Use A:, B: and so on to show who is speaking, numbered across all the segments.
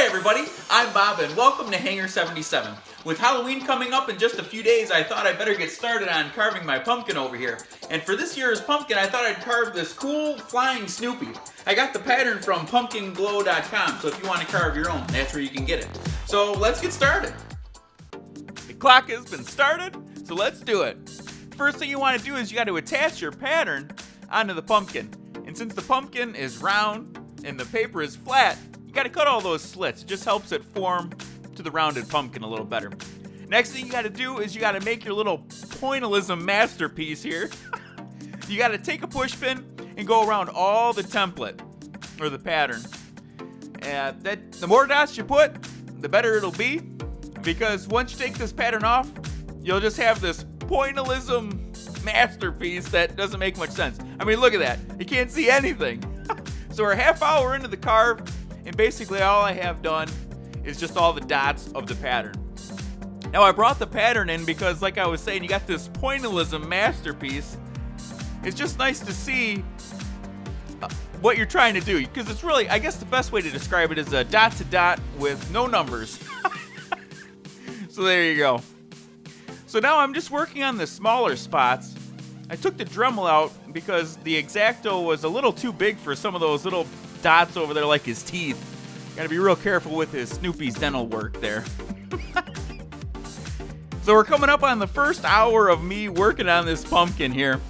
A: Hi everybody, I'm Bob and welcome to Hangar77. With Halloween coming up in just a few days, I thought I'd better get started on carving my pumpkin over here. And for this year's pumpkin, I thought I'd carve this cool flying Snoopy. I got the pattern from pumpkinglow.com, so if you want to carve your own, that's where you can get it. So let's get started. The clock has been started, so let's do it. First thing you want to do is you got to attach your pattern onto the pumpkin. And since the pumpkin is round and the paper is flat, you got to cut all those slits. It just helps it form to the rounded pumpkin a little better. Next thing you got to do is you got to make your little pointillism masterpiece here. You got to take a push pin and go around all the template or the pattern. And the more dots you put, the better it'll be, because once you take this pattern off, you'll just have this pointillism masterpiece that doesn't make much sense. I mean, look at that. You can't see anything. So we're a half hour into the carve, and basically all I have done is just all the dots of the pattern. Now I brought the pattern in because, like I was saying, you got this pointillism masterpiece. It's just nice to see what you're trying to do, because it's really, I guess the best way to describe it is a dot to dot with no numbers. So there you go. So now I'm just working on the smaller spots. I took the Dremel out because the X-Acto was a little too big for some of those little dots over there like his teeth. Gotta be real careful with his Snoopy's dental work there. So we're coming up on the first hour of me working on this pumpkin here.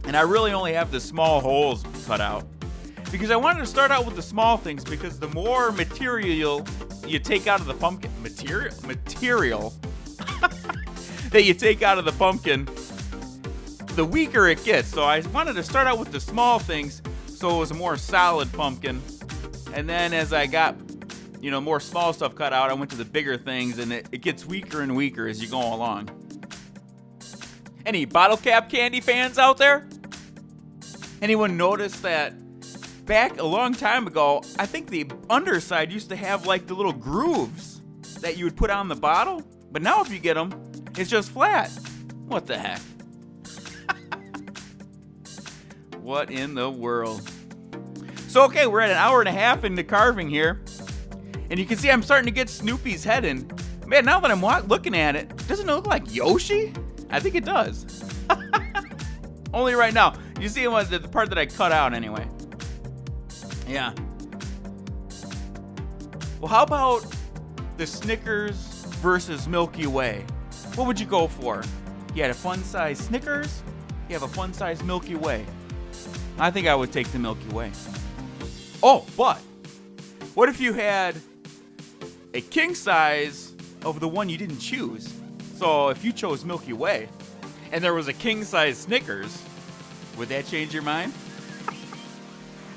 A: And I really only have the small holes cut out, because I wanted to start out with the small things, because the more material you take out of the pumpkin, material that you take out of the pumpkin, the weaker it gets. So I wanted to start out with the small things so it was a more solid pumpkin. And then as I got, more small stuff cut out, I went to the bigger things, and it gets weaker and weaker as you go along. Any bottle cap candy fans out there? Anyone notice that back a long time ago, I think the underside used to have like the little grooves that you would put on the bottle? But now if you get them, it's just flat. What the heck? What in the world? So okay, we're at an hour and a half into carving here. And you can see I'm starting to get Snoopy's head in. Man, now that I'm looking at it, doesn't it look like Yoshi? I think it does. Only right now. You see the part that I cut out anyway. Yeah. Well, how about the Snickers versus Milky Way? What would you go for? You had a fun-size Snickers? You have a fun-size Milky Way? I think I would take the Milky Way. Oh, but what if you had a king size of the one you didn't choose? So if you chose Milky Way and there was a king size Snickers, would that change your mind?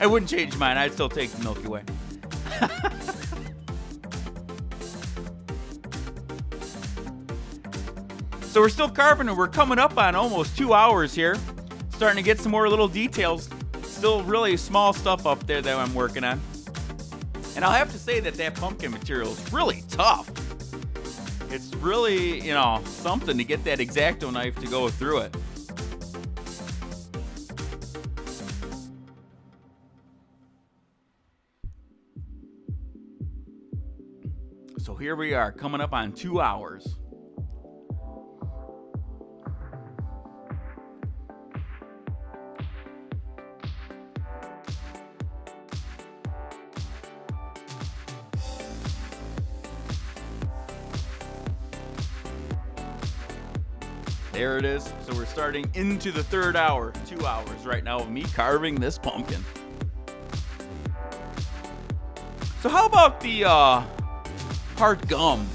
A: I wouldn't change mine. I'd still take the Milky Way. So we're still carving, and we're coming up on almost 2 hours here. Starting to get some more little details. Still really small stuff up there that I'm working on. And I'll have to say that pumpkin material is really tough. It's really, something to get that X-Acto knife to go through it. So here we are, coming up on 2 hours. There it is. So we're starting into the third hour, 2 hours right now of me carving this pumpkin. So how about the hard gum?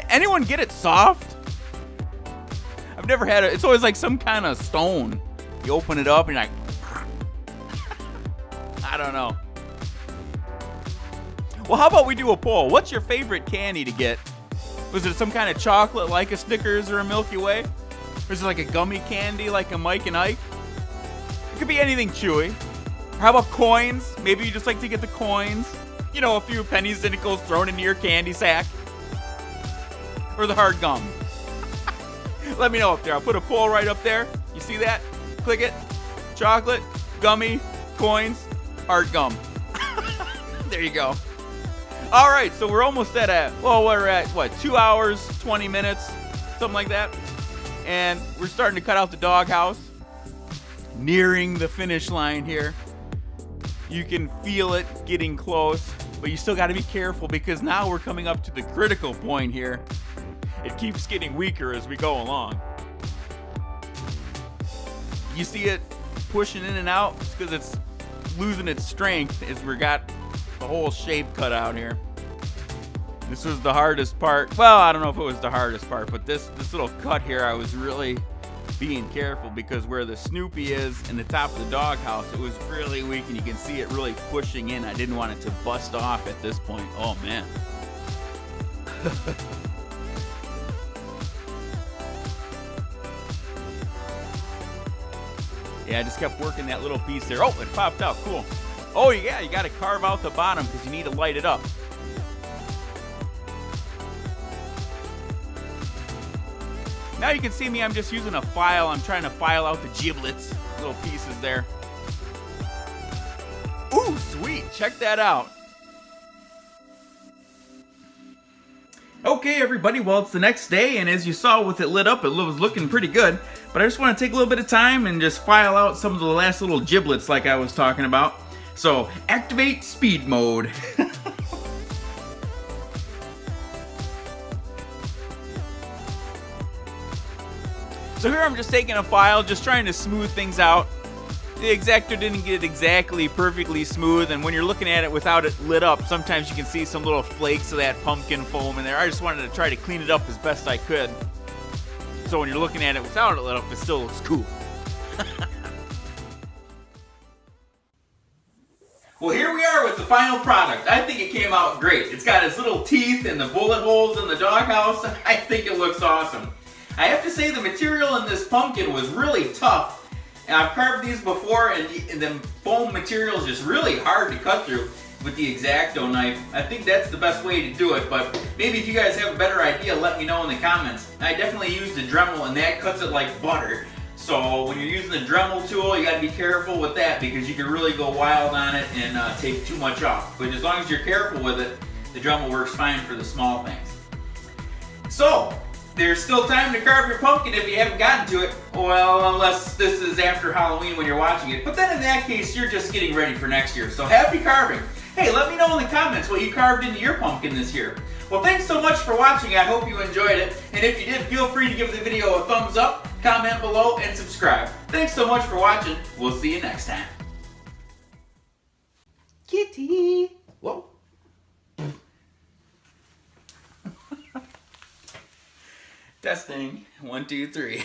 A: Anyone get it soft? I've never had it. It's always like some kind of stone. You open it up and you're like, I don't know. Well, how about we do a poll? What's your favorite candy to get? Was it some kind of chocolate like a Snickers or a Milky Way? Or is it like a gummy candy like a Mike and Ike? It could be anything chewy. Or how about coins? Maybe you just like to get the coins. A few pennies and nickels thrown into your candy sack. Or the hard gum. Let me know up there. I'll put a poll right up there. You see that? Click it. Chocolate, gummy, coins, hard gum. There you go. All right, so we're almost at we're at what, 2 hours, 20 minutes, something like that. And we're starting to cut out the doghouse. Nearing the finish line here. You can feel it getting close, but you still got to be careful because now we're coming up to the critical point here. It keeps getting weaker as we go along. You see it pushing in and out because it's losing its strength as we got the whole shape cut out here. This was the hardest part. Well, I don't know if it was the hardest part, but this little cut here, I was really being careful because where the Snoopy is in the top of the doghouse, it was really weak and you can see it really pushing in. I didn't want it to bust off at this point. Oh man. Yeah, I just kept working that little piece there. Oh, it popped out. Cool. Oh yeah, you got to carve out the bottom because you need to light it up. Now you can see me, I'm just using a file. I'm trying to file out the giblets, little pieces there. Ooh, sweet, check that out. Okay, everybody, well, it's the next day, and as you saw with it lit up, it was looking pretty good. But I just want to take a little bit of time and just file out some of the last little giblets like I was talking about. So, activate speed mode. So here I'm just taking a file, just trying to smooth things out. The X-Acto didn't get exactly perfectly smooth, and when you're looking at it without it lit up, sometimes you can see some little flakes of that pumpkin foam in there. I just wanted to try to clean it up as best I could. So when you're looking at it without it lit up, it still looks cool. Well, here we are with the final product. I think it came out great. It's got its little teeth and the bullet holes in the doghouse. I think it looks awesome. I have to say the material in this pumpkin was really tough. And I've carved these before, and the foam material is just really hard to cut through with the X-Acto knife. I think that's the best way to do it, but maybe if you guys have a better idea, let me know in the comments. I definitely used the Dremel, and that cuts it like butter. So when you're using the Dremel tool, you got to be careful with that because you can really go wild on it and take too much off. But as long as you're careful with it, the Dremel works fine for the small things. So, there's still time to carve your pumpkin if you haven't gotten to it. Well, unless this is after Halloween when you're watching it. But then in that case, you're just getting ready for next year. So happy carving. Hey, let me know in the comments what you carved into your pumpkin this year. Well, thanks so much for watching. I hope you enjoyed it. And if you did, feel free to give the video a thumbs up, comment below, and subscribe. Thanks so much for watching. We'll see you next time. Kitty. Whoa. Testing. 1, 2, 3.